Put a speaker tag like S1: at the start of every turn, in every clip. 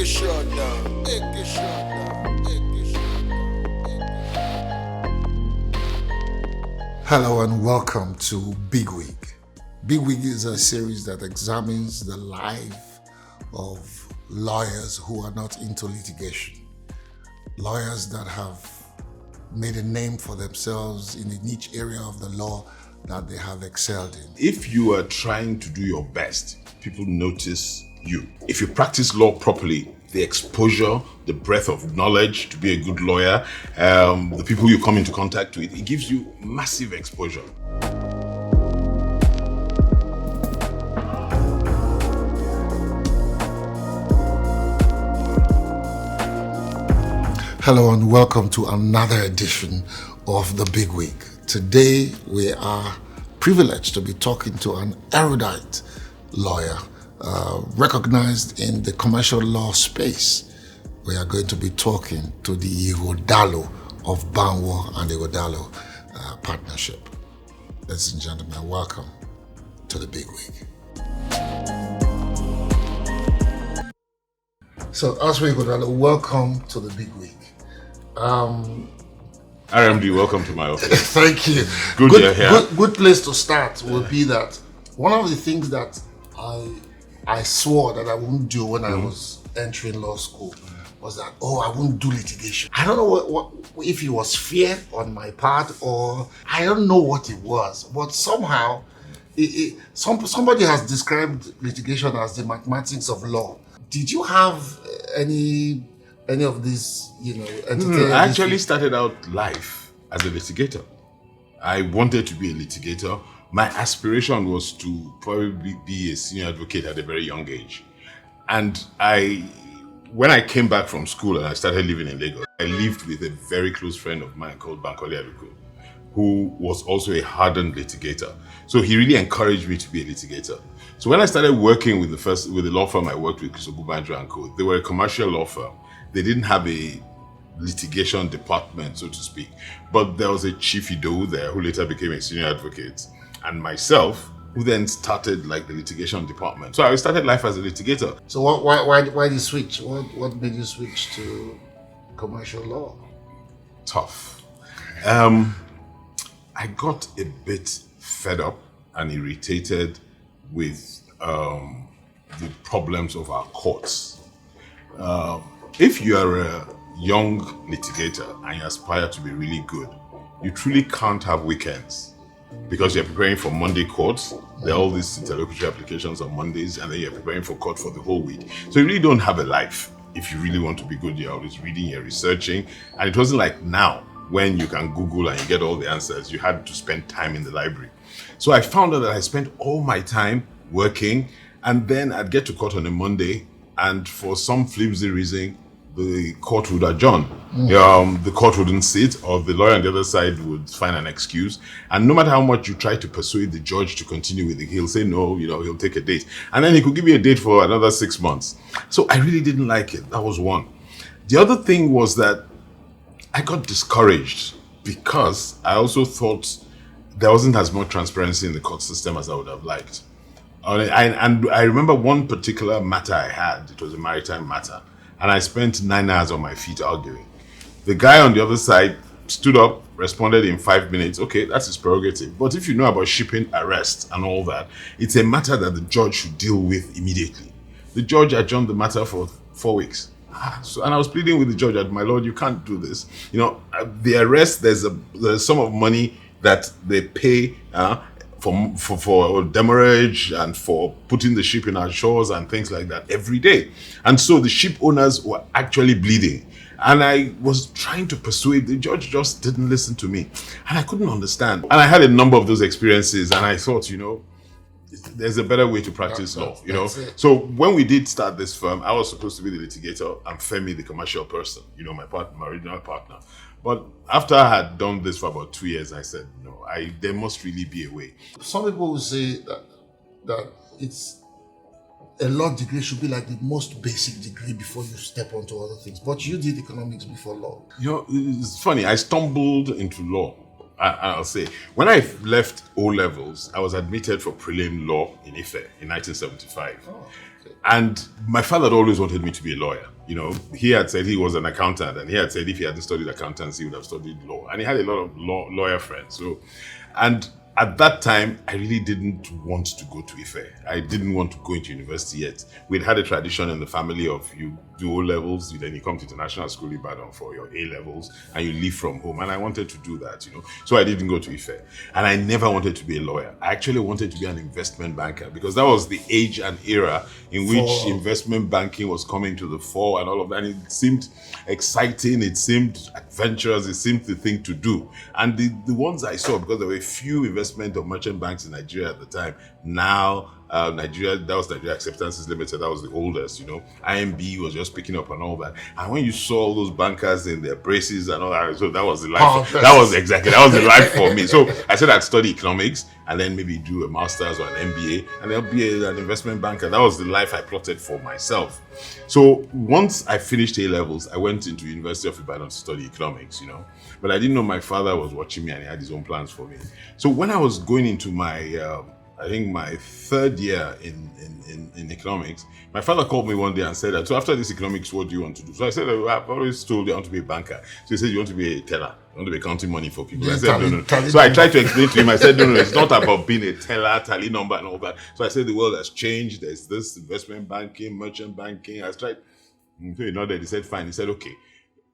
S1: it shut down. Make it shut down. Make it shut down.
S2: Hello and welcome to Bigwig. Bigwig is a series that examines the life of lawyers who are not into litigation. Lawyers that have made a name for themselves in a niche area of the law that they have excelled in.
S3: If you are trying to do your best, people notice you. If you practice law properly, the exposure, the breadth of knowledge to be a good lawyer, the people you come into contact with, it gives you massive exposure.
S2: Hello and welcome to another edition of the Bigwig. Today we are privileged to be talking to an erudite lawyer recognized in the commercial law space. We are going to be talking to the Ighodalo of Banwo-and-Ighodalo partnership. Ladies and gentlemen, welcome to the Bigwig. So, Asue Ighodalo, welcome to the Bigwig.
S3: RMD, welcome to my office.
S2: Thank you.
S3: Good you're here.
S2: Good place to start would be that one of the things that I swore that I wouldn't do when I was entering law school was that, I wouldn't do litigation. I don't know what if it was fear on my part or I don't know what it was, but somehow somebody has described litigation as the mathematics of law. Did you have any of these,
S3: I actually started out life as a litigator. I wanted to be a litigator. My aspiration was to probably be a senior advocate at a very young age. And when I came back from school and I started living in Lagos, I lived with a very close friend of mine called Banwo-and-Ighodalo Co, who was also a hardened litigator. So he really encouraged me to be a litigator. So when I started working with the law firm I worked with, Chris Ogunbanjo Co, they were a commercial law firm. They didn't have a litigation department, so to speak, but there was a chief Ido there who later became a senior advocate, and myself, who then started the litigation department. So I started life as a litigator.
S2: So why did you switch? What made you switch to commercial law?
S3: Tough. I got a bit fed up and irritated with the problems of our courts. If you are a young litigator and you aspire to be really good, you truly can't have weekends because you're preparing for Monday courts. There are all these interlocutory applications on Mondays, and then you're preparing for court for the whole week. So you really don't have a life. If you really want to be good, you're always reading, you're researching. And it wasn't like now when you can Google and you get all the answers. You had to spend time in the library. So I found out that I spent all my time working, and then I'd get to court on a Monday, and for some flimsy reason, the court would adjourn. The court wouldn't sit, or the lawyer on the other side would find an excuse. And no matter how much you try to persuade the judge to continue with it, he'll say no, he'll take a date. And then he could give you a date for another 6 months. So I really didn't like it. That was one. The other thing was that I got discouraged because I also thought there wasn't as much transparency in the court system as I would have liked. And I remember one particular matter I had. It was a maritime matter. And I spent 9 hours on my feet arguing. The guy on the other side stood up, responded in 5 minutes. Okay, that's his prerogative. But if you know about shipping, arrest, and all that, it's a matter that the judge should deal with immediately. The judge adjourned the matter for 4 weeks. And I was pleading with the judge that, my lord, you can't do this. The arrest, there's a sum of money that they pay for demurrage and for putting the ship in our shores and things like that every day. And so the ship owners were actually bleeding. And I was trying to persuade, the judge just didn't listen to me. And I couldn't understand. And I had a number of those experiences, and I thought, there's a better way to practice law, So when we did start this firm, I was supposed to be the litigator and Femi the commercial person, my original partner. But after I had done this for about 2 years, I said, no, there must really be a way.
S2: Some people will say that it's a law degree should be like the most basic degree before you step onto other things. But you did economics before law.
S3: It's funny. I stumbled into law I'll say, when I left O levels, I was admitted for prelim law in Ife in 1975.
S2: Oh, okay.
S3: And my father had always wanted me to be a lawyer. He had said he was an accountant, and he had said if he hadn't studied accountancy, he would have studied law. And he had a lot of lawyer friends. And at that time, I really didn't want to go to Ife. I didn't want to go into university yet. We'd had a tradition in the family of you do O levels, then you come to international school Ibadan for your A levels, and you leave from home. And I wanted to do that, So I didn't go to Ife. And I never wanted to be a lawyer. I actually wanted to be an investment banker because that was the age and era in which investment banking was coming to the fore and all of that. And it seemed exciting, it seemed adventurous, it seemed the thing to do. And the ones I saw, because there were few investment or merchant banks in Nigeria at the time. Now, Nigeria Acceptances Limited, that was the oldest, IMB was just picking up and all that. And when you saw all those bankers in their braces and all that, so that was the life. That was the life for me. So I said I'd study economics and then maybe do a master's or an MBA and then be an investment banker. That was the life I plotted for myself. So once I finished A levels, I went into University of Ibadan to study economics, But I didn't know my father was watching me and he had his own plans for me. So when I was going into my I think my third year in economics, my father called me one day and said, so after this economics, what do you want to do? So I said, I've always told you I want to be a banker. So he said, you want to be a teller? You want to be counting money for people? I said, no. So I tried to explain to him. I said, no, it's not about being a teller, tally number and all that. So I said, the world has changed. There's this investment banking, merchant banking. I tried. So he nodded. He said, fine. He said, okay.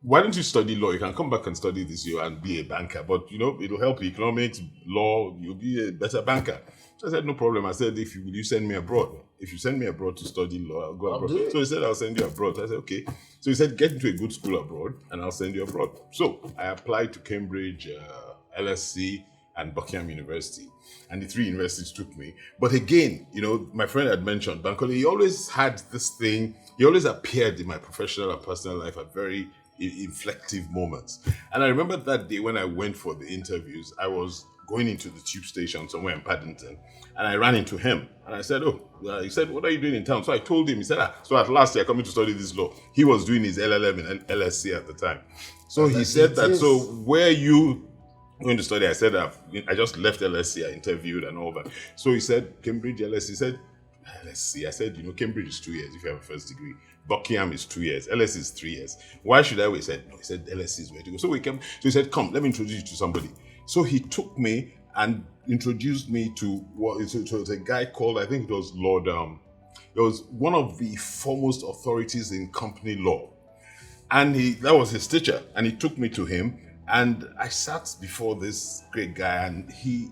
S3: Why don't you study law? You can come back and study this year and be a banker. But, it'll help you. Economics, law, you'll be a better banker. So I said, no problem. I said, will you send me abroad? If you send me abroad to study law, I'll go abroad. So he said, I'll send you abroad. So I said, okay. So he said, get into a good school abroad and I'll send you abroad. So I applied to Cambridge, LSC, and Buckingham University. And the three universities took me. But again, my friend had mentioned, Bankole, he always had this thing. He always appeared in my professional and personal life at very inflective moments. And I remember that day when I went for the interviews, I was going into the tube station somewhere in Paddington, and I ran into him. And I said, he said, what are you doing in town? So I told him, he said, so at last you're coming to study this law. He was doing his LLM in LSC at the time. So he said that, so where are you going to study? I said, I just left LSC, I interviewed and all that. So he said, Cambridge, LSC. He said, LSC. I said, Cambridge is 2 years if you have a first degree. Buckingham is 2 years. LSC is 3 years. Why should I wait? He said, no. He said, LSC is where to go. So he said, come, let me introduce you to somebody. So he took me and introduced me to it was a guy called, I think it was Lord, it was one of the foremost authorities in company law. And that was his teacher. And he took me to him. And I sat before this great guy and he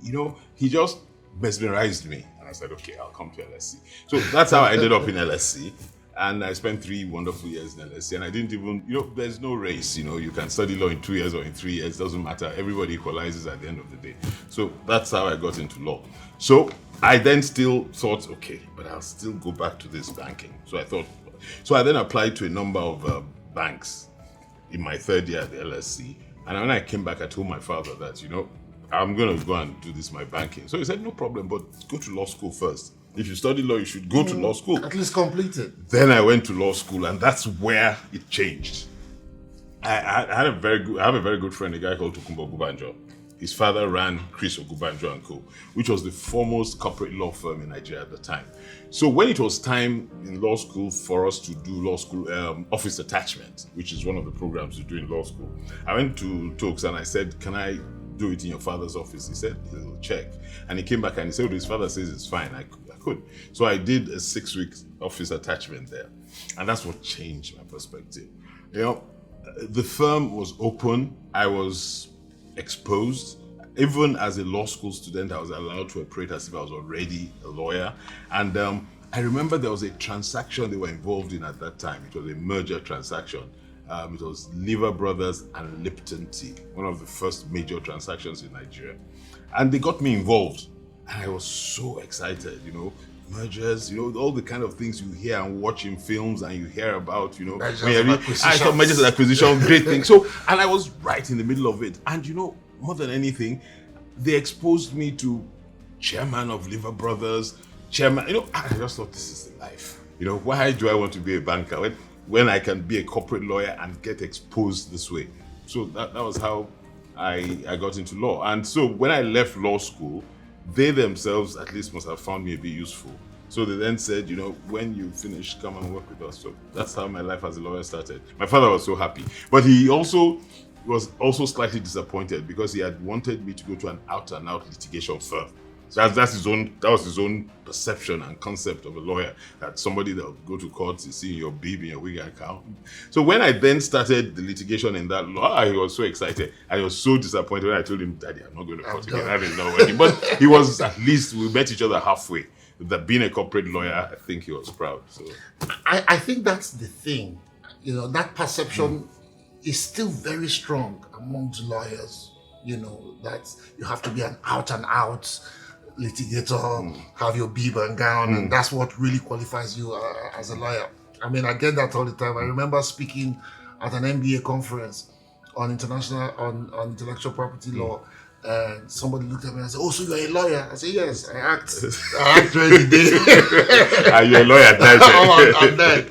S3: just mesmerized me. And I said, okay, I'll come to LSC. So that's how I ended up in LSC. And I spent 3 wonderful years in LSC. And I didn't even, there's no race. You can study law in 2 years or in 3 years. Doesn't matter. Everybody equalizes at the end of the day. So that's how I got into law. So I then still thought, okay, but I'll still go back to this banking. So I then applied to a number of banks in my third year at the LSC. And when I came back, I told my father that, I'm going to go and do this, my banking. So he said, no problem, but go to law school first. If you study law, you should go to law school.
S2: At least complete it.
S3: Then I went to law school, and that's where it changed. I have a very good friend, a guy called Chris Ogunbanjo. His father ran Chris Ogunbanjo Co, which was the foremost corporate law firm in Nigeria at the time. So when it was time in law school for us to do law school office attachment, which is one of the programs you do in law school, I went to Tokes and I said, can I do it in your father's office? He said, he'll check. And he came back and he said, his father says it's fine. I could. So I did a 6-week office attachment there. And that's what changed my perspective. The firm was open. I was exposed. Even as a law school student, I was allowed to operate as if I was already a lawyer. And I remember there was a transaction they were involved in at that time. It was a merger transaction. It was Lever Brothers and Lipton Tea, one of the first major transactions in Nigeria. And they got me involved. And I was so excited, mergers, all the kind of things you hear and watch in films and you hear about,
S2: Mergers and acquisitions.
S3: I thought mergers and acquisition, great thing. So, and I was right in the middle of it. And more than anything, they exposed me to chairman of Lever Brothers, chairman, I just thought this is the life. Why do I want to be a banker when I can be a corporate lawyer and get exposed this way? So that was how I got into law. And so when I left law school, they themselves at least must have found me a bit useful. So they then said, when you finish, come and work with us. So that's how my life as a lawyer started. My father was so happy. But he also was also slightly disappointed because he had wanted me to go to an out-and-out litigation firm. So that was his own perception and concept of a lawyer, that somebody that would go to court to see your bib in your wig account. So when I then started the litigation in that law, he was so excited. I was so disappointed when I told him, Daddy, I'm not going to court again. I didn't know anything. But he was, at least we met each other halfway. That being a corporate lawyer, I think he was proud. So
S2: I think that's the thing. That perception is still very strong amongst lawyers. That you have to be an out and out litigator, have your bib and gown, and that's what really qualifies you as a lawyer. I mean, I get that all the time. I remember speaking at an MBA conference on intellectual property law, and somebody looked at me and said, "Oh, so you're a lawyer?" I said, "Yes, I act every day."
S3: Are you a lawyer?
S2: I'm that,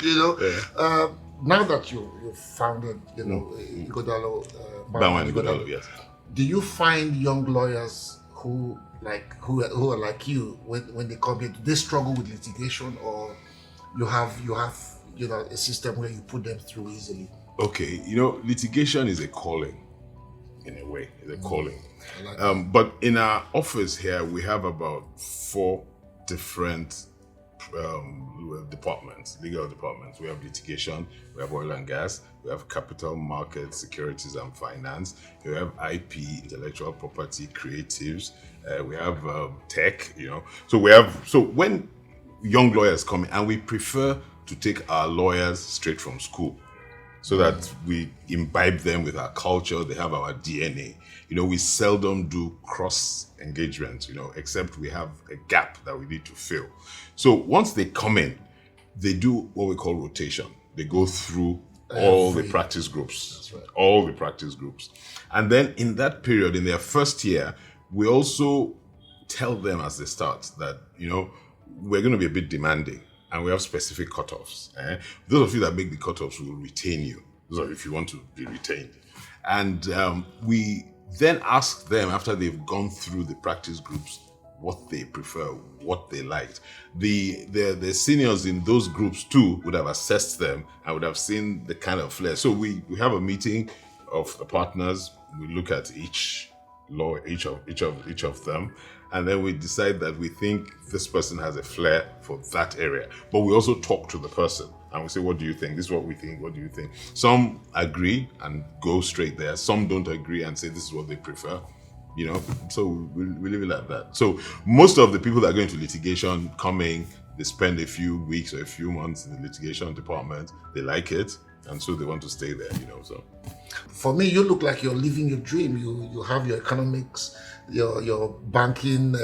S2: now that you've founded, Ighodalo,
S3: Banwo-and-Ighodalo, yes.
S2: Do you find young lawyers who are like you when they come here, do they struggle with litigation, or you have a system where you put them through easily?
S3: Okay, litigation is a calling, in a way. It's a calling.
S2: I like that.
S3: But in our office here, we have about 4 different departments, legal departments. We have litigation, we have oil and gas, we have capital markets, securities and finance, we have IP, intellectual property, creatives, we have tech, So when young lawyers come in, and we prefer to take our lawyers straight from school, so that we imbibe them with our culture, they have our DNA. We seldom do cross engagement, except we have a gap that we need to fill. So once they come in, they do what we call rotation. They go through all the practice groups.
S2: That's right.
S3: All the practice groups. And then in that period, in their first year, we also tell them as they start that, we're going to be a bit demanding. And we have specific cutoffs. Those of you that make the cutoffs will retain you. Those are if you want to be retained. And we then ask them, after they've gone through the practice groups, what they prefer, what they liked. The seniors in those groups too would have assessed them and would have seen the kind of flair. So we have a meeting of the partners. We look at each of them, and then we decide that we think this person has a flair for that area. But we also talk to the person and we say, what do you think? This is what we think. What do you think? Some agree and go straight there. Some don't agree and say this is what they prefer. So we leave it like that. So most of the people that go into litigation coming, they spend a few weeks or a few months in the litigation department. They like it, and so they want to stay there. So
S2: for me, you look like you're living your dream. You have your economics, your banking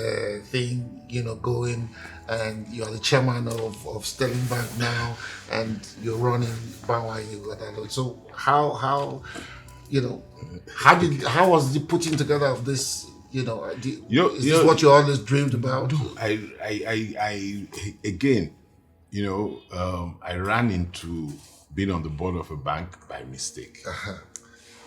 S2: thing, going, and you're the chairman of Sterling Bank now, and you're running Banwo-and-Ighodalo. So how was the putting together of this? Is this what you always dreamed about?
S3: I again, I ran into being on the board of a bank by mistake.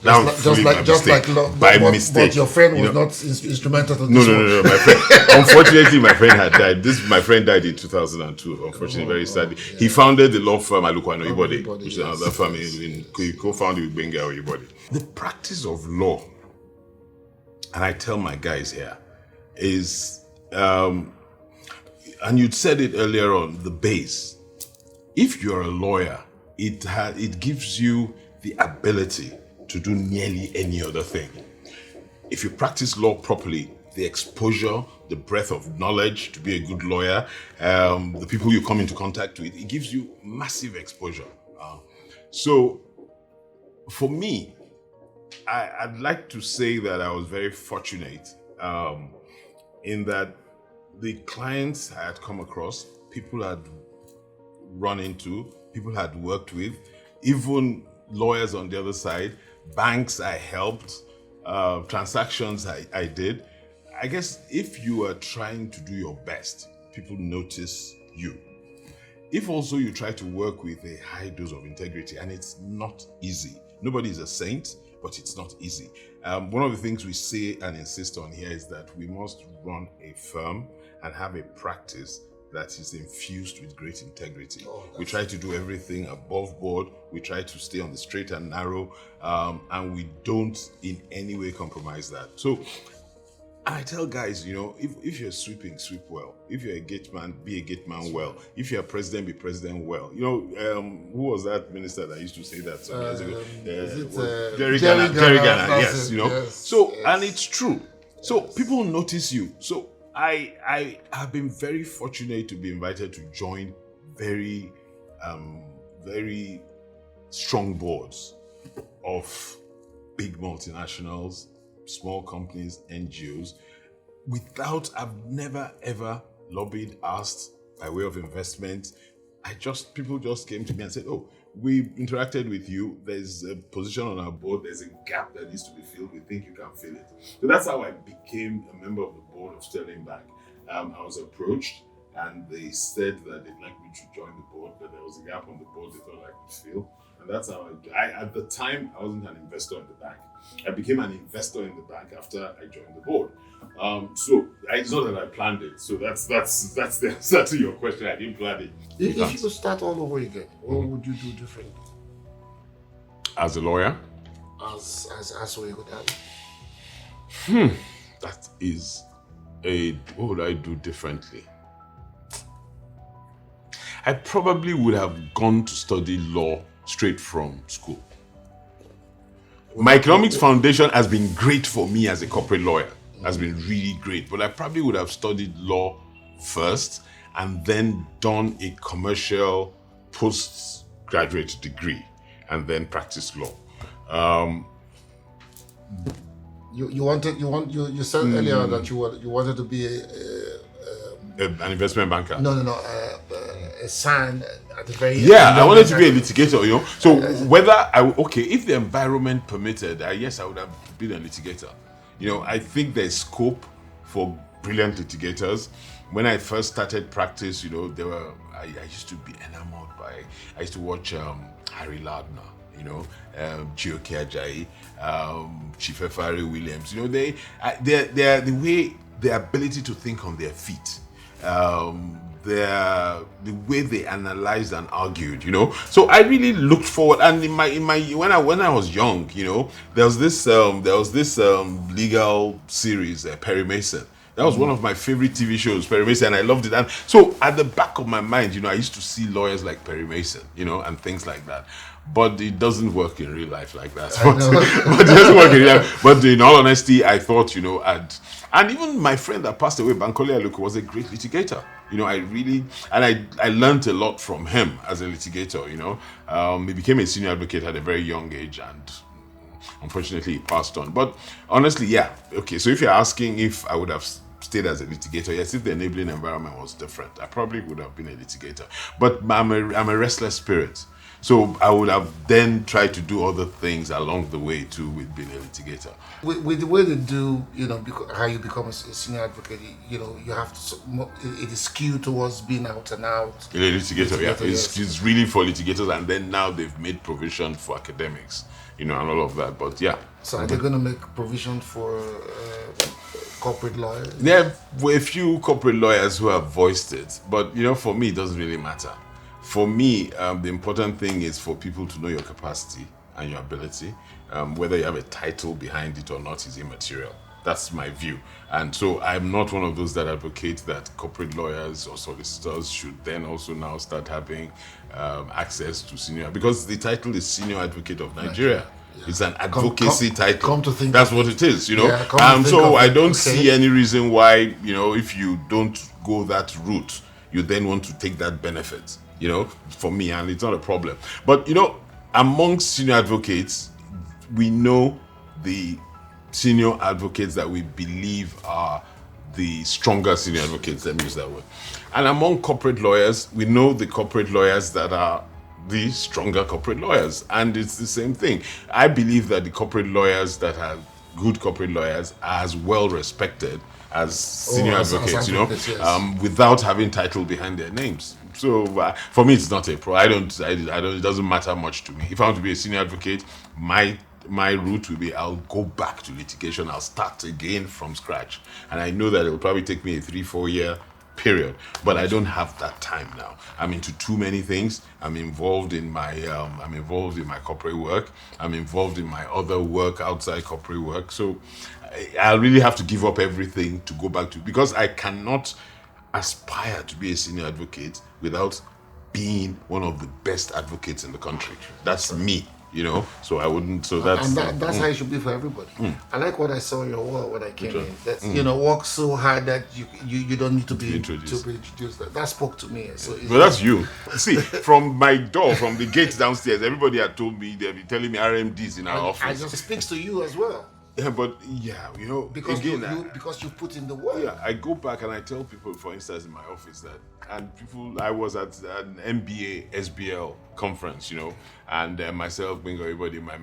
S2: Just like
S3: by mistake.
S2: But your friend was not instrumental to this.
S3: No. My friend, unfortunately, my friend had died. My friend died in 2002. Unfortunately, very sadly. Yeah. He founded the law firm Banwo-and-Ighodalo, which is another firm he co-founded with Banwo-and-Ighodalo. The practice of law, and I tell my guys here, is, and you'd said it earlier on, the base. If you're a lawyer, it gives you the ability to do nearly any other thing. If you practice law properly, the exposure, the breadth of knowledge to be a good lawyer, the people you come into contact with, it gives you massive exposure. So for me, I'd like to say that I was very fortunate in that the clients I had come across, people had run into, people had worked with, even lawyers on the other side, banks I helped, transactions I did. I guess if you are trying to do your best, people notice you. If also you try to work with a high dose of integrity, and it's not easy. Nobody is a saint, but it's not easy. One of the things we say and insist on here is that we must run a firm and have a practice that is infused with great integrity. We try to do everything above board. We try to stay on the straight and narrow, and we don't in any way compromise that. So I tell guys, if you're sweeping, sweep well. If you're a gate man, be a gate man well. If you're a president, be president well. Who was that minister that used to say that some years ago? Jerry Ghana, yes,
S2: Yes,
S3: So,
S2: yes.
S3: and it's true. So people notice you. So I have been very fortunate to be invited to join very, very strong boards of big multinationals, small companies, NGOs, I've never ever lobbied, asked by way of investment. People just came to me and said, oh, we interacted with you. There's a position on our board. There's a gap that needs to be filled. We think you can fill it. So that's how I became a member of the board of Sterling Bank. I was approached and they said that they'd like me to join the board, that there was a gap on the board they thought I could fill. And that's how at the time, I wasn't an investor in the bank. I became an investor in the bank after I joined the board. So it's not that I planned it. So that's the answer to your question. I didn't plan it.
S2: If you could start all over again, what would you do differently?
S3: As a lawyer?
S2: As Asue Ighodalo?
S3: That is what would I do differently? I probably would have gone to study law straight from school. My economics foundation has been great for me as a corporate lawyer. Has been really great. But I probably would have studied law first and then done a commercial postgraduate degree and then practiced law.
S2: You said earlier that you wanted to be
S3: an investment banker.
S2: A sign at the very
S3: I wanted to be a litigator, So if the environment permitted, yes, I would have been a litigator. I think there's scope for brilliant litigators. When I first started practice, I used to be enamored by. I used to watch Harry Lardner, Chioke Ajayi, Chief Efari Williams. Their ability to think on their feet. The way they analyzed and argued, So I really looked forward, and when I was young, there was this legal series, Perry Mason. That was one of my favorite TV shows, Perry Mason, and I loved it. And so at the back of my mind, I used to see lawyers like Perry Mason, and things like that. But it doesn't work in real life like that. But it doesn't work in real life. But in all honesty, I thought, and even my friend that passed away, Bankole Aluko, was a great litigator. I learned a lot from him as a litigator, He became a senior advocate at a very young age, and unfortunately he passed on. But honestly, so if you're asking if I would have stayed as a litigator, yes, if the enabling environment was different, I probably would have been a litigator. But I'm a restless spirit. So I would have then tried to do other things along the way too with being a litigator.
S2: With the way they do, how you become a senior advocate, you have to, it is skewed towards being out and out.
S3: A litigator, It's really for litigators, and then now they've made provision for academics, and all of that. But
S2: So are they going to make provision for corporate lawyers?
S3: There are a few corporate lawyers who have voiced it, but for me, it doesn't really matter. For me, the important thing is for people to know your capacity and your ability. Whether you have a title behind it or not is immaterial. That's my view. And so I'm not one of those that advocate that corporate lawyers or solicitors should then also now start having access to senior, because the title is Senior Advocate of Nigeria. Yeah. It's an advocacy title.
S2: Come to think
S3: that's what it is,
S2: Yeah,
S3: so I don't see any reason why, if you don't go that route, you then want to take that benefit. For me, and it's not a problem. But, amongst senior advocates, we know the senior advocates that we believe are the stronger senior advocates, let me use that word. And among corporate lawyers, we know the corporate lawyers that are the stronger corporate lawyers. And it's the same thing. I believe that the corporate lawyers that are good corporate lawyers are as well respected as senior advocates,
S2: yes.
S3: Without having title behind their names. So for me, it's not a pro. It doesn't matter much to me. If I want to be a senior advocate, my my route will be I'll go back to litigation. I'll start again from scratch. And I know that it will probably take me a 3-4 year period, but I don't have that time now. I'm into too many things. I'm involved in my corporate work. I'm involved in my other work outside corporate work. So I really have to give up everything to go back to, because I cannot aspire to be a senior advocate without being one of the best advocates in the country. That's me. So I wouldn't. So that's
S2: that's how it should be for everybody. I like what I saw in your work when I came in. That work so hard that you don't need to be introduced. That spoke to me. So
S3: well, that's you. See, from my door, from the gate downstairs, everybody had told me, they've been telling me RMDs in our office.
S2: I just speaks to you as well.
S3: Yeah, but
S2: because
S3: again,
S2: because you put in the work.
S3: Yeah, I go back and I tell people, for instance, in my office I was at an MBA SBL conference, and myself, everybody, my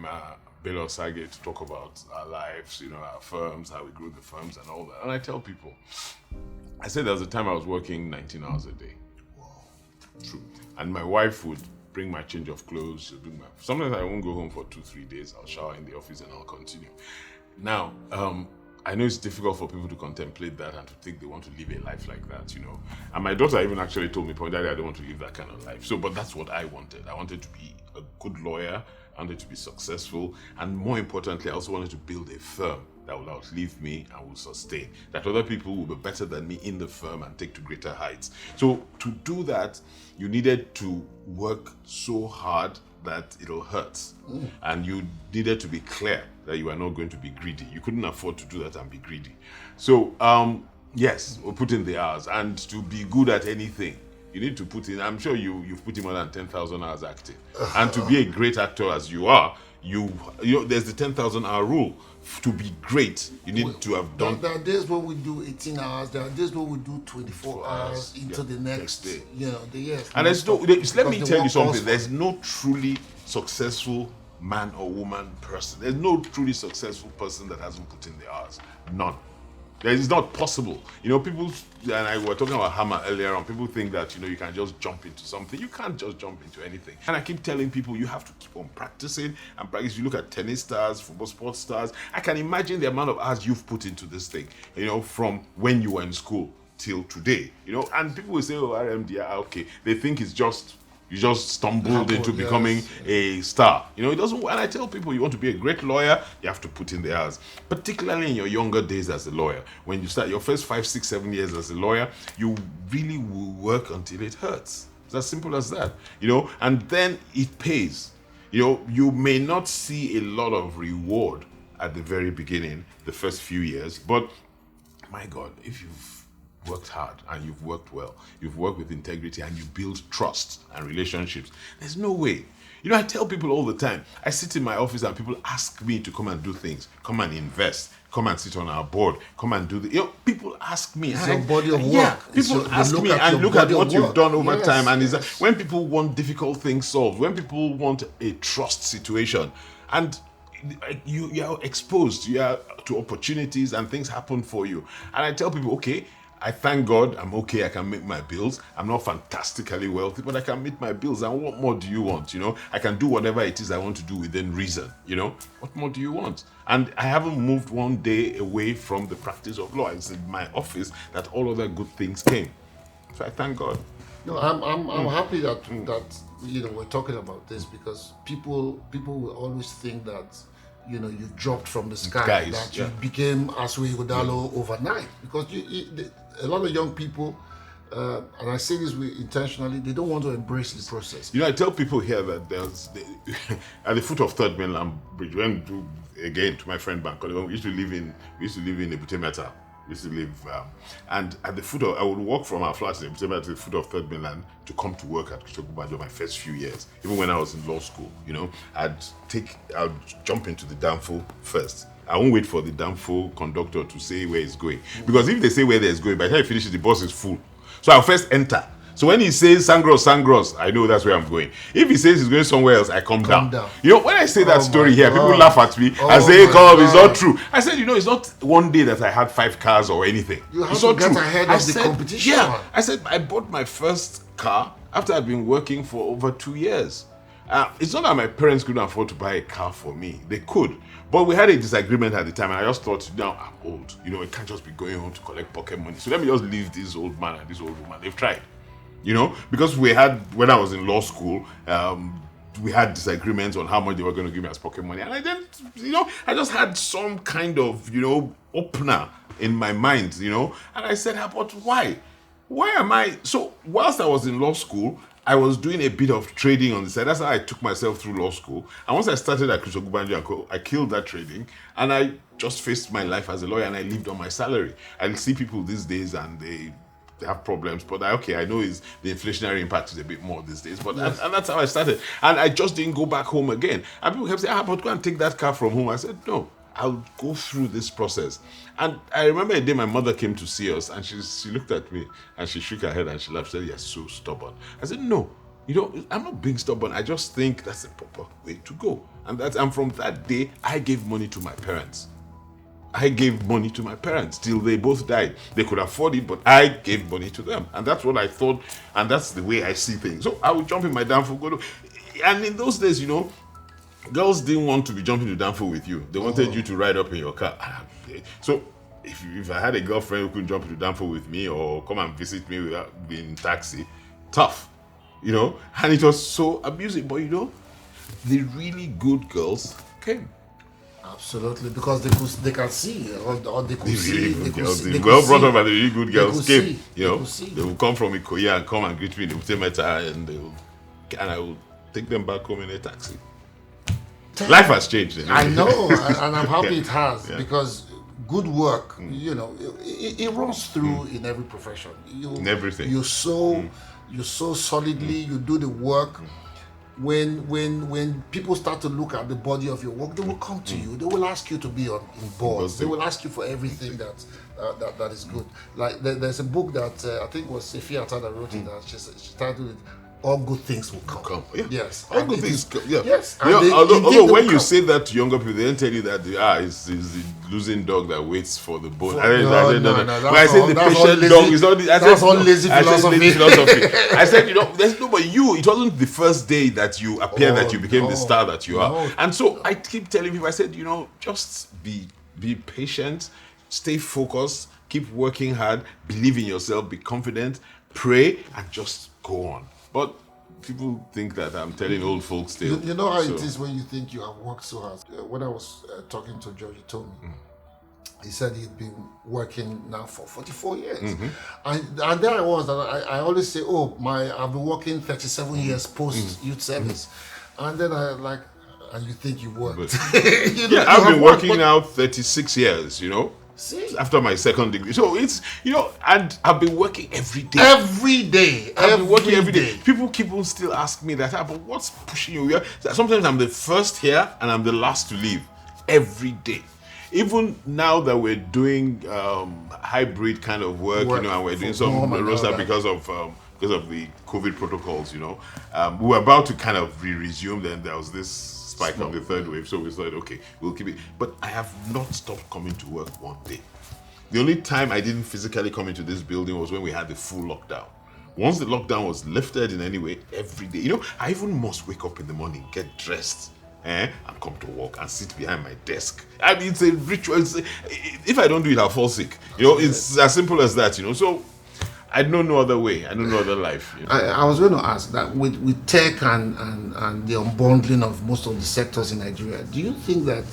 S3: Bello Sage, to talk about our lives, our firms, how we grew the firms and all that. And I tell people, I said there was a time I was working 19 hours a day.
S2: Wow.
S3: True. And my wife would bring my change of clothes. Sometimes I won't go home for 2-3 days. I'll shower in the office and I'll continue. Now, I know it's difficult for people to contemplate that and to think they want to live a life like that, And my daughter even actually told me, Daddy, I don't want to live that kind of life. But that's what I wanted. I wanted to be a good lawyer. I wanted to be successful. And more importantly, I also wanted to build a firm that will outlive me and will sustain. That other people will be better than me in the firm and take to greater heights. So to do that, you needed to work so hard that it'll hurt. And you needed to be clear that you are not going to be greedy. You couldn't afford to do that and be greedy. So, yes, we'll put in the hours. And to be good at anything, you need to put in, I'm sure you've put in more than 10,000 hours acting. And to be a great actor as you are, there's the 10,000 hour rule. To be great, you need to have done.
S2: There are days when we do 18 hours. There are days when we do 24 hours into the next day. The years.
S3: And let me tell you something. There's no truly successful man or woman person. There's no truly successful person that hasn't put in the hours. None. It's not possible. People, and I were talking about hammer earlier on, people think that, you can just jump into something. You can't just jump into anything. And I keep telling people, you have to keep on practicing and practice. You look at tennis stars, football sports stars. I can imagine the amount of hours you've put into this thing, from when you were in school till today, and people will say, oh, RMD, okay. They think it's just, you just stumbled into becoming a star. It doesn't. And I tell people, you want to be a great lawyer, you have to put in the hours. Particularly in your younger days as a lawyer. When you start your first 5, 6, 7 years as a lawyer, you really will work until it hurts. It's as simple as that. And then it pays. You may not see a lot of reward at the very beginning, the first few years, but my God, if you've worked hard and you've worked well, you've worked with integrity and you build trust and relationships, there's no way. I tell people all the time, I sit in my office and people ask me to come and do things, come and invest, come and sit on our board, come and do the, people ask me.
S2: It's your body of work.
S3: Yeah, people ask me and look at what you've done over time. And when people want difficult things solved, when people want a trust situation, and you are exposed, to opportunities and things happen for you. And I tell people, okay, I thank God I'm okay, I can make my bills. I'm not fantastically wealthy, but I can meet my bills. And what more do you want? I can do whatever it is I want to do within reason. What more do you want? And I haven't moved one day away from the practice of law. It's in my office that all other good things came. So I thank God.
S2: No, I'm happy that we're talking about this, because people will always think that you dropped from the sky, that you became Asue Ighodalo overnight, because a lot of young people, and I say this intentionally, they don't want to embrace the process.
S3: I tell people here that there's at the foot of Third Mainland Bridge, when again to my friend Banko, we used to live in Ebutemeta. And at the foot of, I would walk from our flats in Ebutemeta to the foot of Third Mainland to come to work at Chris Ogunbanjo my first few years. Even when I was in law school, I'd jump into the Danfo first. I won't wait for the Danfo conductor to say where it's going. Because if they say where it's going, by the time he finishes, the bus is full. So I'll first enter. So when he says Sangros, I know that's where I'm going. If he says he's going somewhere else, I come down. When I say that story here, people laugh at me and say, "Come, it's not true." I said, it's not one day that I had 5 cars or anything.
S2: You have
S3: it's
S2: to
S3: not
S2: get
S3: true.
S2: ahead of the competition.
S3: Yeah, I said I bought my first car after I'd been working for over 2 years. It's not that my parents couldn't afford to buy a car for me. They could. But we had a disagreement at the time, and I just thought, now I'm old. I can't just be going home to collect pocket money. So let me just leave this old man and this old woman. They've tried. Because when I was in law school, we had disagreements on how much they were going to give me as pocket money. And I didn't, I just had some kind of, opener in my mind, and I said, but why? Why am I? So whilst I was in law school, I was doing a bit of trading on the side. That's how I took myself through law school. And once I started at Chris Ogunbanjo Co, I killed that trading, and I just faced my life as a lawyer, and I lived on my salary. I see people these days, and they have problems, but I know the inflationary impact is a bit more these days, but yes. and that's how I started. And I just didn't go back home again. And people kept saying, but go and take that car from home. I said, no, I'll go through this process. And I remember a day my mother came to see us, and she looked at me, and she shook her head, and she laughed, said, you're so stubborn. I said, no, I'm not being stubborn. I just think that's the proper way to go. And from that day, I gave money to my parents. Till they both died. They could afford it, but I gave money to them. And that's what I thought, and that's the way I see things. So I would jump in my danfo, and in those days, girls didn't want to be jumping to danfo with you. They wanted you to ride up in your car. So if I had a girlfriend who couldn't jump into danfo with me or come and visit me without being in taxi, tough, and it was so abusive. But the really good girls came.
S2: Absolutely, because they can see, or they could see.
S3: The well brought up and the really good girls came. They will come from Ikoya and come and greet me in the Utemeta, and I will take them back home in a taxi. Life has changed. Anyway.
S2: I know, and I'm happy it has, because good work, it runs through in every profession.
S3: In everything.
S2: You sow solidly. You do the work. When people start to look at the body of your work, they will come to you. They will ask you to be in boards. They will ask you for everything that is good. Like there's a book that I think was Sefi Ata that wrote it. That she titled it "All Good Things Will Come."
S3: Yeah.
S2: Yes,
S3: all good things come. Yeah.
S2: Yes.
S3: Although when you say that to younger people, they don't tell you that it's the losing dog that waits for the bone. No. When I say the patient dog is not.
S2: That's all lazy philosophy.
S3: I said, there's but you. It wasn't the first day that you appeared that you became the star that you are. And so I keep telling people, I said, just be patient, stay focused, keep working hard, believe in yourself, be confident, pray, and just go on. But people think that I'm telling old folks tales.
S2: You know how it is when you think you have worked so hard. When I was talking to George, he told me, he said he'd been working now for 44 years. Mm-hmm. And there I was, and I always say, I've been working 37 years post-youth service. And then and you think you worked.
S3: I've been working now 36 years,
S2: See?
S3: After my second degree. So it's, and I've been working every day.
S2: Every day.
S3: I've been working every day. People keep on still ask me that, but what's pushing you here? Sometimes I'm the first here and I'm the last to leave. Every day. Even now that we're doing hybrid kind of work, and we're doing some roster because of the COVID protocols, we were about to kind of resume, then there was this spike of the third wave, so we thought, okay, we'll keep it. But I have not stopped coming to work one day. The only time I didn't physically come into this building was when we had the full lockdown. Once the lockdown was lifted in any way, every day, I even must wake up in the morning, get dressed, and come to work and sit behind my desk. I mean, it's a ritual. If I don't do it, I'll fall sick. It's as simple as that. So I know no other way. I know no other life.
S2: I was going to ask that with tech and the unbundling of most of the sectors in Nigeria, do you think that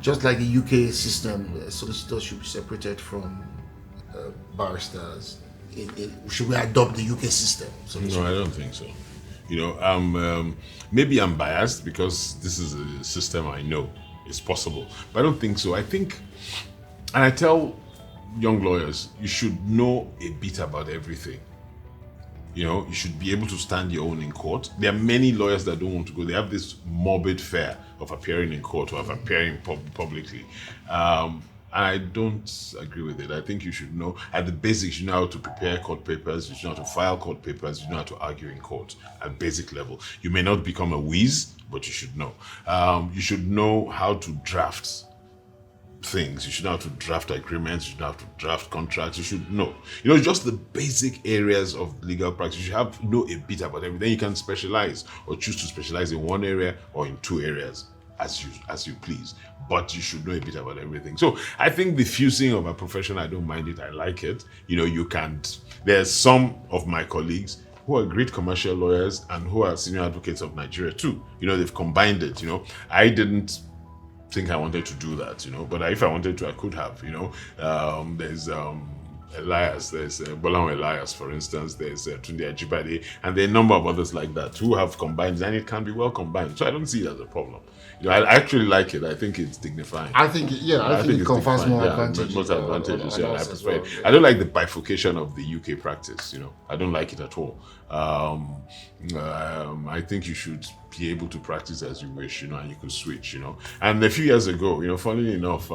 S2: just like the UK system, solicitors should be separated from barristers? Should we adopt the UK system?
S3: No, I don't think so. Maybe I'm biased because this is a system I know is possible, but I don't think so. I think, and I tell young lawyers, you should know a bit about everything. You should be able to stand your own in court. There are many lawyers that don't want to go. They have this morbid fear of appearing in court or of appearing publicly. And I don't agree with it. I think you should know, at the basics, you know how to prepare court papers, you should know how to file court papers, you know how to argue in court at basic level. You may not become a whiz, but you should know. You should know how to draft things. You should know how to draft agreements. You should know how to draft contracts. You should know, just the basic areas of legal practice. You should know a bit about everything. Then you can specialize or choose to specialize in one area or in two areas as you please. But you should know a bit about everything. So I think the fusing of a profession, I don't mind it. I like it. You can't. There's some of my colleagues who are great commercial lawyers and who are senior advocates of Nigeria too. They've combined it. I didn't think I wanted to do that, but if I wanted to, I could have. There's Elias, there's Banwo Elias, for instance, there's Tunde Ajibade, and there are a number of others like that who have combined, and it can be well combined. So I don't see it as a problem. I actually like it. I think it's dignifying.
S2: I think it confers more advantages.
S3: Most advantages, I prefer it.
S2: Well,
S3: I don't like the bifurcation of the UK practice. I don't like it at all. I think you should be able to practice as you wish, and you could switch, And a few years ago, funnily enough,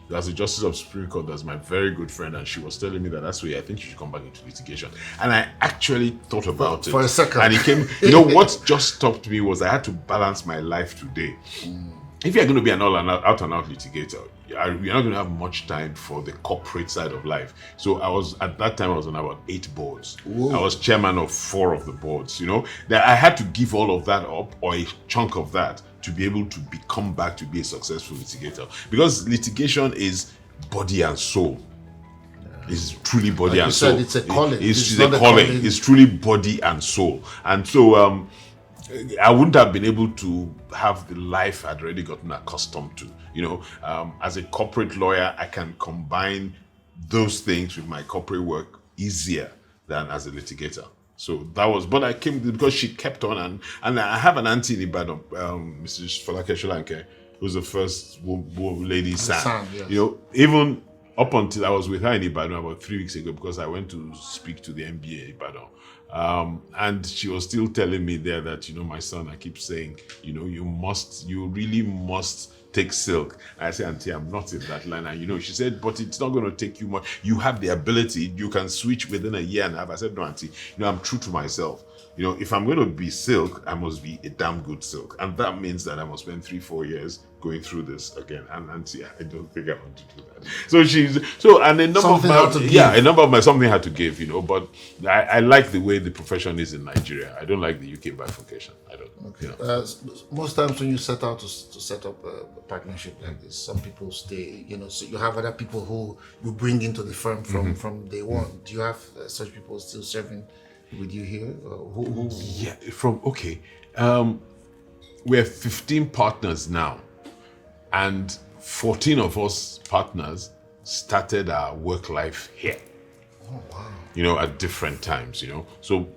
S3: there's a justice of Supreme Court that's my very good friend, and she was telling me that that's why I think you should come back into litigation. And I actually thought about it
S2: for a second.
S3: And it came. What just stopped me was I had to balance my life today. If you're going to be an out and out litigator, you're not going to have much time for the corporate side of life. So at that time I was on about 8 boards. Whoa. I was chairman of 4 of the boards. That I had to give all of that up, or a chunk of that, to be able to come back to be a successful litigator. Because litigation is body and soul. It's truly body and soul.
S2: It's a calling.
S3: It's a calling. It's truly body and soul. And so I wouldn't have been able to have the life I'd already gotten accustomed to. As a corporate lawyer, I can combine those things with my corporate work easier than as a litigator. So that was, but I came because she kept on, and I have an auntie in Ibadan, Mrs. Falake Sholanke, who's the first lady San. Yes. Even up until I was with her in Ibadan about 3 weeks ago, because I went to speak to the NBA Ibadan. And she was still telling me there that, my son, I keep saying, you really must take silk. And I said, Auntie, I'm not in that line. And, she said, but it's not going to take you much. You have the ability. You can switch within a year and a half. I said, no, Auntie, I'm true to myself. If I'm going to be silk, I must be a damn good silk. And that means that I must spend 3-4 years going through this again. And Auntie, I don't think I want to do that. And a number of my something had to give, but I like the way the profession is in Nigeria. I don't like the UK bifurcation. I don't.
S2: Okay. Most times when you set out to set up a partnership like this, some people stay, so you have other people who you bring into the firm from day one. Mm-hmm. Do you have such people still serving with you here?
S3: Yeah, we're 15 partners now, and 14 of us partners started our work life here.
S2: Oh, wow.
S3: At different times, So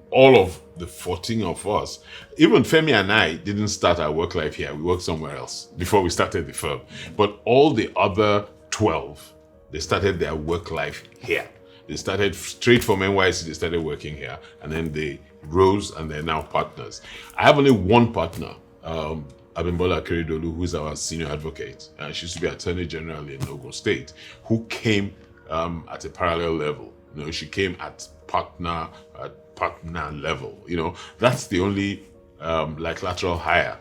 S3: all of the 14 of us, even Femi and I didn't start our work life here. We worked somewhere else before we started the firm. But all the other 12, they started their work life here. They started straight from NYC, they started working here, and then they rose and they're now partners. I have only one partner, Abimbola Akeredolu, who's our senior advocate. She used to be Attorney General in Ogun State, who came at a parallel level. She came at partner level. That's the only lateral hire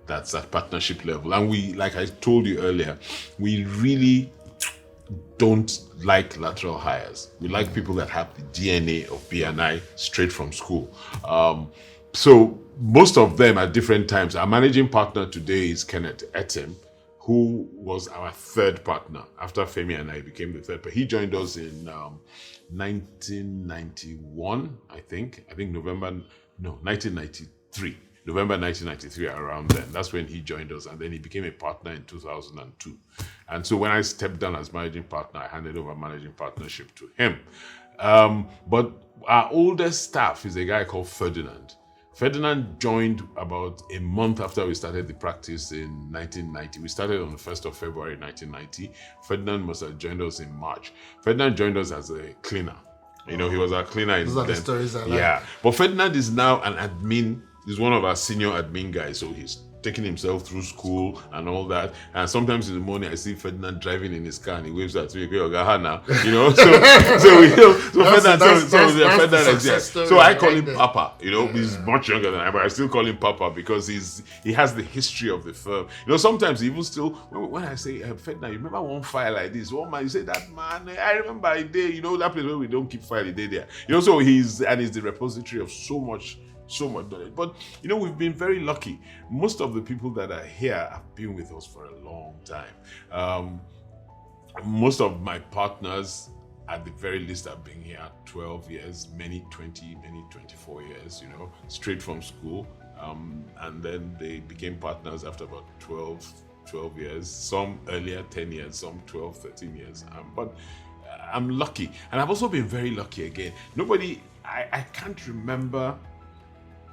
S3: that's at partnership level. And we, like I told you earlier, we really don't like lateral hires. We like people that have the DNA of B&I straight from school. So most of them at different times. Our managing partner today is Kenneth Etim, who was our third partner. After Femi and I became the third, but he joined us in 1991, I think November 1993. November 1993, around then. That's when he joined us, and then he became a partner in 2002. And so when I stepped down as managing partner, I handed over managing partnership to him. But our oldest staff is a guy called Ferdinand. Ferdinand joined about a month after we started the practice in 1990. We started on the 1st of February 1990. Ferdinand must have joined us in March. Ferdinand joined us as a cleaner. He was our cleaner.
S2: Those are the stories I like.
S3: Yeah. But Ferdinand is now an admin. He's one of our senior admin guys, so he's taking himself through school and all that. And sometimes in the morning, I see Ferdinand driving in his car and he waves at me, okay, Ogaha now, you know. So I call him Papa, you know. He's much younger than I, but I still call him Papa because he has the history of the firm. You know, sometimes even still, when I say, Ferdinand, you remember one file like this? One man, you say, that man, I remember a day, you know, that place where we don't keep file a day there. You know, so he's the repository of so much knowledge. But you know, we've been very lucky. Most of the people that are here have been with us for a long time. Most of my partners, at the very least, have been here 12 years, many 20, many 24 years, you know, straight from school. And then they became partners after about 12 years, some earlier, 10 years, some 12, 13 years. But I'm lucky. And I've also been very lucky again. I can't remember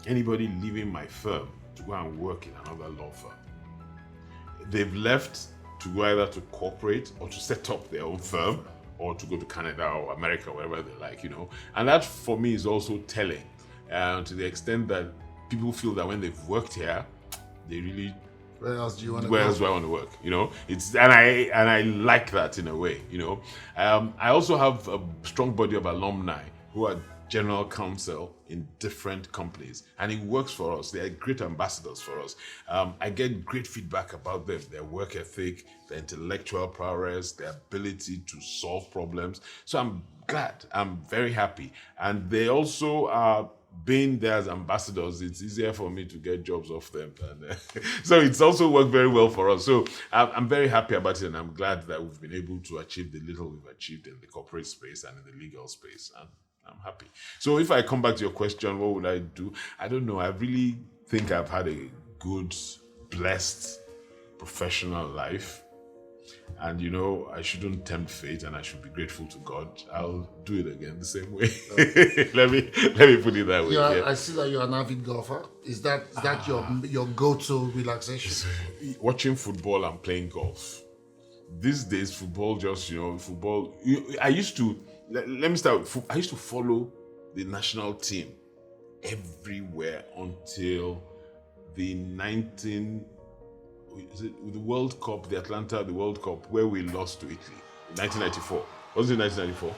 S3: anybody leaving my firm to go and work in another law firm. They've left to go either to corporate or to set up their own firm or to go to Canada or America, wherever they like, you know. And that for me is also telling, to the extent that people feel that when they've worked here, they really,
S2: where else do I
S3: want to work? You know, and I like that in a way. You know, I also have a strong body of alumni who are general counsel in different companies, and it works for us. They are great ambassadors for us. I get great feedback about them, their work ethic, their intellectual prowess, their ability to solve problems. So I'm glad, I'm very happy. And they also are being there as ambassadors. It's easier for me to get jobs off them. And, so it's also worked very well for us. So I'm very happy about it, and I'm glad that we've been able to achieve the little we've achieved in the corporate space and in the legal space. And I'm happy. So if I come back to your question, what would I do? I don't know. I really think I've had a good, blessed, professional life. And you know, I shouldn't tempt fate, and I should be grateful to God. I'll do it again the same way. Okay. let me put it that way.
S2: Yeah, I see that you're an avid golfer. Is that your go-to relaxation?
S3: Watching football and playing golf. These days, football football. I used to. Let me start. I used to follow the national team everywhere until the World Cup, the World Cup, where we lost to Italy in 1994. Was it 1994?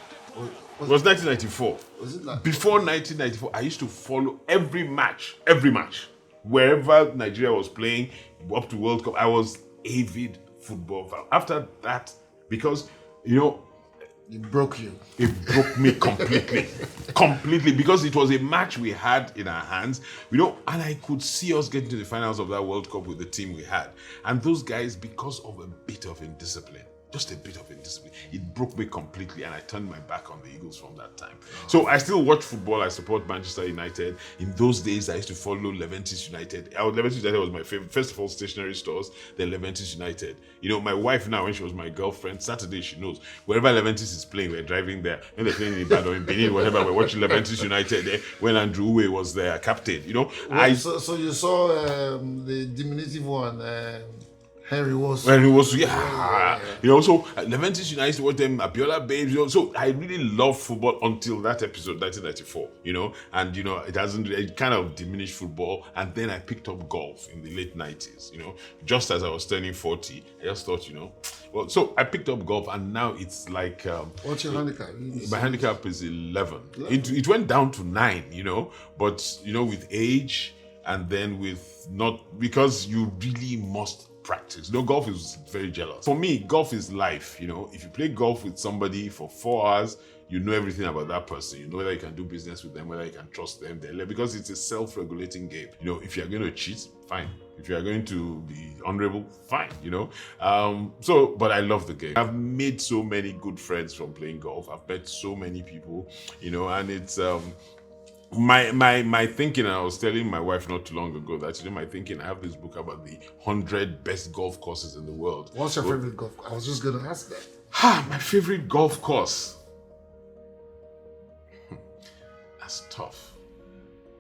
S3: It was 1994.
S2: Was it like,
S3: before 1994, I used to follow every match. Wherever Nigeria was playing up to World Cup, I was avid football fan. After that, because, you know,
S2: it broke you.
S3: It broke me completely, because it was a match we had in our hands, you know, and I could see us getting to the finals of that World Cup with the team we had. And those guys, because of a bit of indiscipline, just a bit of indiscipline, it broke me completely, and I turned my back on the Eagles from that time. So I still watch football. I support Manchester United. In those days, I used to follow Leventis United. Leventis United was my favorite. First of all, stationery stores, then Leventis United. You know, my wife now, when she was my girlfriend, Saturday, she knows, wherever Leventis is playing, we're driving there. When they're playing in Ibadan, in Benin, whatever, we're watching Leventis United there, when Andrew Uwe was their captain, you know.
S2: Well, so you saw the diminutive one, Henry was,
S3: yeah. You know, so Leventis United, to watch them, Abiola Babes, you know, so I really loved football until that episode, 1994, you know, and, you know, it kind of diminished football, and then I picked up golf in the late 90s, you know, just as I was turning 40, I just thought, you know, well, so I picked up golf, and now it's like...
S2: what's your handicap?
S3: My handicap is 11. It went down to 9, you know, but, you know, with age, and then with not, because you really must practice. You know, golf is very jealous. For me, golf is life. You know, if you play golf with somebody for 4 hours, you know everything about that person. You know whether you can do business with them, whether you can trust them, because it's a self-regulating game. You know, if you're going to cheat, fine. If you're going to be honorable, fine, you know. But I love the game. I've made so many good friends from playing golf. I've met so many people, you know, and it's my thinking, and I was telling my wife not too long ago that, you know, my thinking, I have this book about the 100 best golf courses in the world.
S2: What's your favorite golf course? I was just going to ask that.
S3: My favorite golf course. That's tough.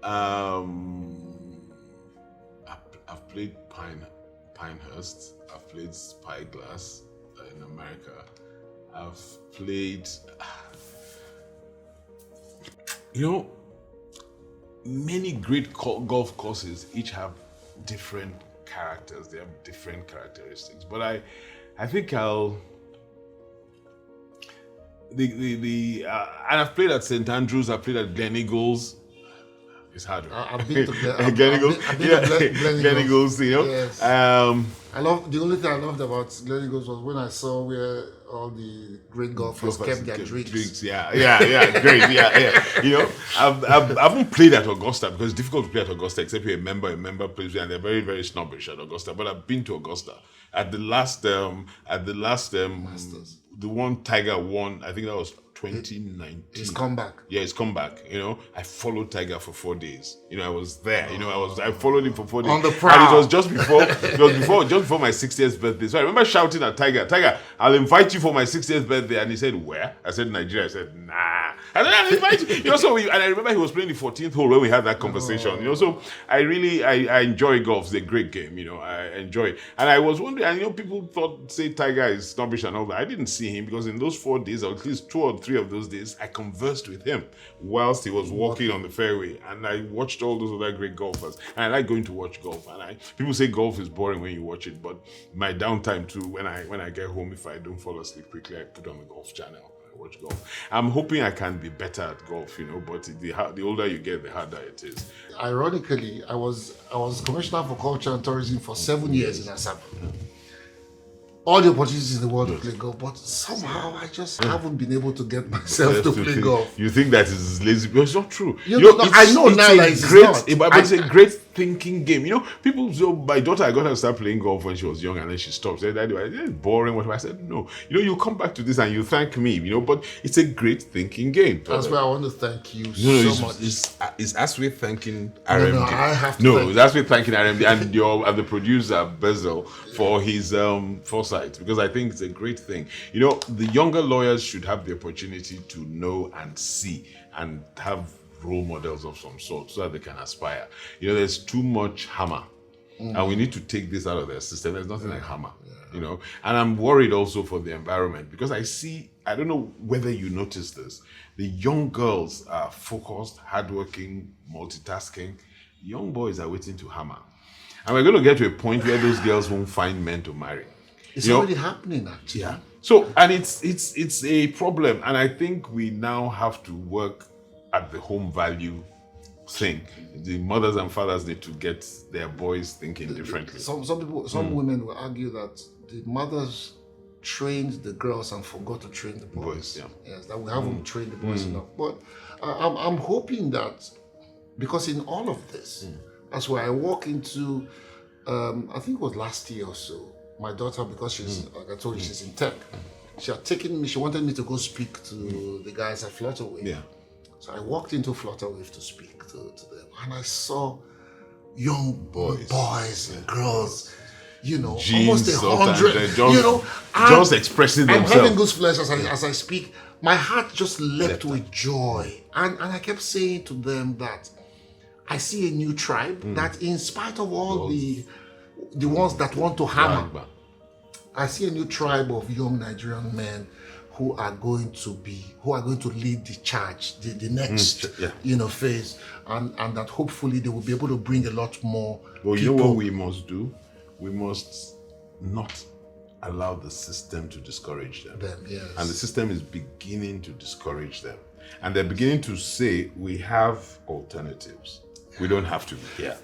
S3: I've played Pinehurst. I've played Spyglass in America. I've played, you know, many great golf courses each have different characters. They have different characteristics. But I think and I've played at St. Andrews. I've played at Glen Eagles. It's hard.
S2: I've been to
S3: Glen Eagles. Glen Eagles. You know.
S2: Yes. I love the only thing I loved about Glen Eagles was when I saw where all the great golfers kept their drinks.
S3: Yeah, great, yeah. You know, I haven't played at Augusta because it's difficult to play at Augusta except you're a member plays there, and they're very, very snobbish at Augusta. But I've been to Augusta at the last
S2: Masters.
S3: The one Tiger won. I think that was 2019.
S2: He's come back.
S3: Yeah, he's come back. You know, I followed Tiger for 4 days. You know, I was there. You know, I followed him for 4 days.
S2: On the prowl.
S3: And it was just before my 60th birthday. So I remember shouting at Tiger, I'll invite you for my 60th birthday. And he said, where? I said, Nigeria. I said, nah. And then I'll invite you. You know, and I remember he was playing the 14th hole when we had that conversation. You know, so I enjoy golf. It's a great game. You know, I enjoy it. And I was wondering, and you know, people say Tiger is snobbish and all that. I didn't see him because in those 4 days, or at least 2 or 3 of those days, I conversed with him whilst he was walking on the fairway, and I watched all those other great golfers. And I like going to watch golf. And people say golf is boring when you watch it, but my downtime too, when I get home, if I don't fall asleep quickly, I put on the golf channel. I watch golf. I'm hoping I can be better at golf, you know, but the older you get, the harder it is.
S2: Ironically, I was Commissioner for Culture and Tourism for 7 years in Assam. All the opportunities in the world to play golf, but somehow I just haven't been able to get myself to play golf.
S3: You think that is lazy, but it's not true.
S2: I know now that it's not.
S3: But it's a great thinking game. You know, people. So my daughter, I got her to start playing golf when she was young, and then she stopped. She said, "Daddy, it's boring." Whatever. I said, "No. You know, you come back to this and you thank me. You know, but it's a great thinking game."
S2: That's why I want to thank you so much.
S3: Is Asue thanking RMD?
S2: No, I have to.
S3: No, it's Asue thanking RMD and the producer Bezel for his foresight, because I think it's a great thing. You know, the younger lawyers should have the opportunity to know and see and have role models of some sort so that they can aspire. You know, there's too much hammer, and we need to take this out of their system. There's nothing like hammer, you know. And I'm worried also for the environment, because I don't know whether you notice this, the young girls are focused, hardworking, multitasking. Young boys are waiting to hammer. And we're going to get to a point where those girls won't find men to marry.
S2: It's already happening, actually.
S3: Yeah. So, and it's a problem. And I think we now have to work at the home value thing. The mothers and fathers need to get their boys thinking differently.
S2: Some women will argue that the mothers trained the girls and forgot to train the boys. Yes, that we haven't trained the boys enough. But I'm hoping that, because in all of this, that's why I walk into, I think it was last year or so, my daughter, because she's, like I told you, she's in tech. She had taken me, she wanted me to go speak to the guys at Flutterwave. Yeah. So I walked into Flutterwave to speak to them, and I saw young boys and girls, you know,
S3: Jeans,
S2: almost 100, you know,
S3: just expressing themselves.
S2: I'm having goosebumps as I speak. My heart just leapt with joy, and I kept saying to them that I see a new tribe that, in spite of all the ones that want to hammer, I see a new tribe of young Nigerian men who are going to lead the charge, the next phase, and that hopefully they will be able to bring a lot more.
S3: Well, you know what we must do? We must not allow the system to discourage them.
S2: Yes.
S3: And the system is beginning to discourage them. And they're beginning to say, we have alternatives. We don't have to be here.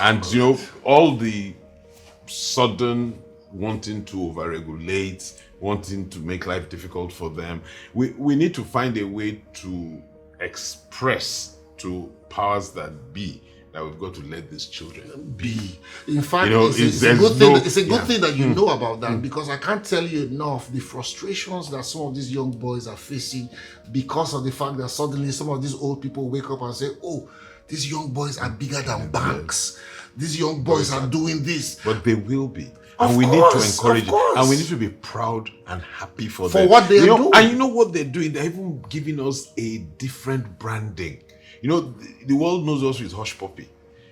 S3: And, you know, all the sudden wanting to overregulate, wanting to make life difficult for them, we need to find a way to express to powers that be that we've got to let these children be.
S2: In fact,
S3: you know,
S2: it's a good thing that you know about that, because I can't tell you enough the frustrations that some of these young boys are facing because of the fact that suddenly some of these old people wake up and say, oh, these young boys are bigger than banks. These young boys are doing this.
S3: But they will be. And we need to encourage it. And we need to be proud and happy for them.
S2: For what they are doing.
S3: And you know what they're doing? They're even giving us a different branding. You know, the world knows us with Hush Puppy.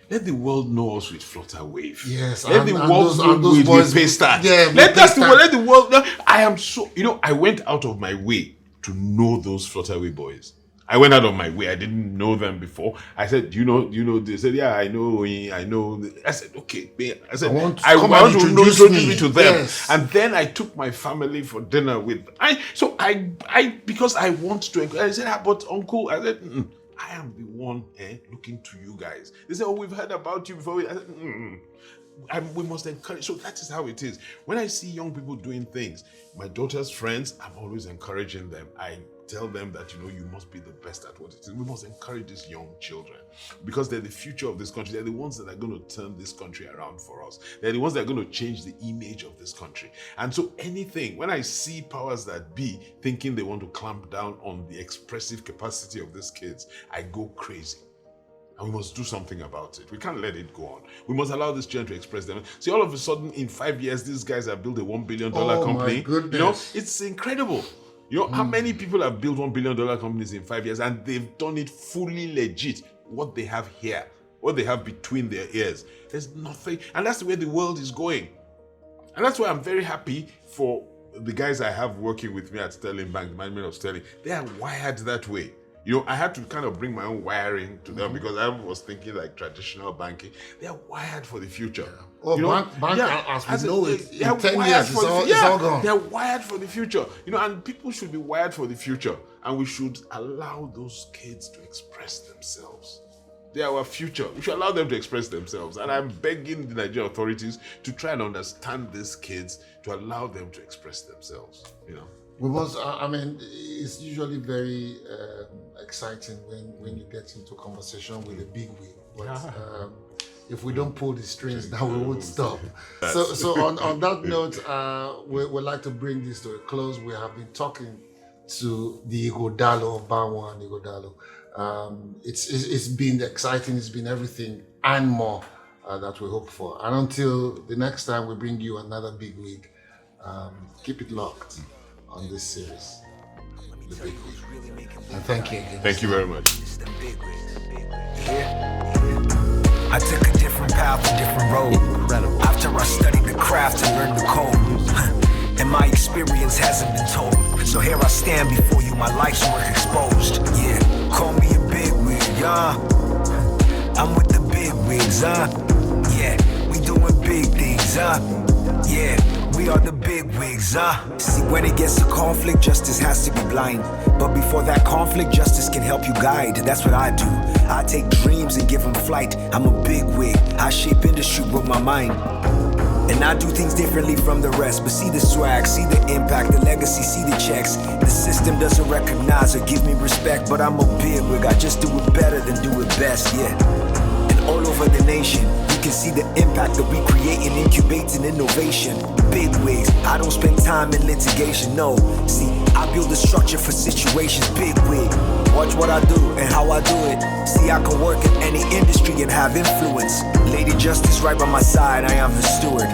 S3: Let the world know us with Flutterwave.
S2: Yes.
S3: Let the world know with Paystart.
S2: Yeah,
S3: let the world know. I am so, you know, I went out of my way to know those Flutterwave boys. I went out of my way. I didn't know them before. I said, do you know? They said, yeah, I know. I said, okay. I said, I want to introduce me to them.
S2: Yes.
S3: And then I took my family for dinner with. Because I want to encourage. I said, but uncle, I said, I am the one looking to you guys. They said, oh, we've heard about you before. I said, we must encourage. So that is how it is. When I see young people doing things, my daughter's friends, I'm always encouraging them. I tell them that, you must be the best at what it is. We must encourage these young children because they're the future of this country. They're the ones that are going to turn this country around for us. They're the ones that are going to change the image of this country. And so when I see powers that be thinking they want to clamp down on the expressive capacity of these kids, I go crazy. And we must do something about it. We can't let it go on. We must allow this children to express them. See, all of a sudden, in 5 years, these guys have built a $1 billion company.
S2: My goodness.
S3: It's incredible. How many people have built $1 billion companies in 5 years and they've done it fully legit? What they have here, what they have between their ears, there's nothing. And that's the way the world is going. And that's why I'm very happy for the guys I have working with me at Sterling Bank, the management of Sterling. They are wired that way. I had to kind of bring my own wiring to them because I was thinking like traditional banking. They are wired for the future.
S2: As we know it, in 10 years, it's all gone.
S3: They're wired for the future. And people should be wired for the future. And we should allow those kids to express themselves. They are our future. We should allow them to express themselves. And I'm begging the Nigerian authorities to try and understand these kids, to allow them to express themselves.
S2: Because it's usually very exciting when you get into conversation with a bigwig. But if we don't pull the strings, then we won't stop. So on that note, we'd like to bring this to a close. We have been talking to the Ighodalo of Banwo-and-Ighodalo. It's been exciting. It's been everything and more that we hope for. And until the next time we bring you another bigwig, keep it locked on this series, The Bigwig. And thank you again.
S3: Thank you very much.
S4: I took a different path, a different road. Incredible. After I studied the craft and learned the code, and my experience hasn't been told. So here I stand before you, my life's work exposed. Yeah, call me a bigwig, I'm with the bigwigs, yeah, we doing big things, yeah. We are the bigwigs, See, when it gets to conflict, justice has to be blind. But before that conflict, justice can help you guide. That's what I do. I take dreams and give them flight. I'm a bigwig. I shape industry with my mind. And I do things differently from the rest. But see the swag, see the impact, the legacy, see the checks. The system doesn't recognize or give me respect. But I'm a bigwig. I just do it better than do it best, yeah. And all over the nation, you can see the impact that we create and incubate in innovation. Bigwigs, I don't spend time in litigation, no. See, I build a structure for situations, bigwig. Watch what I do and how I do it. See, I can work in any industry and have influence. Lady Justice right by my side, I am her steward.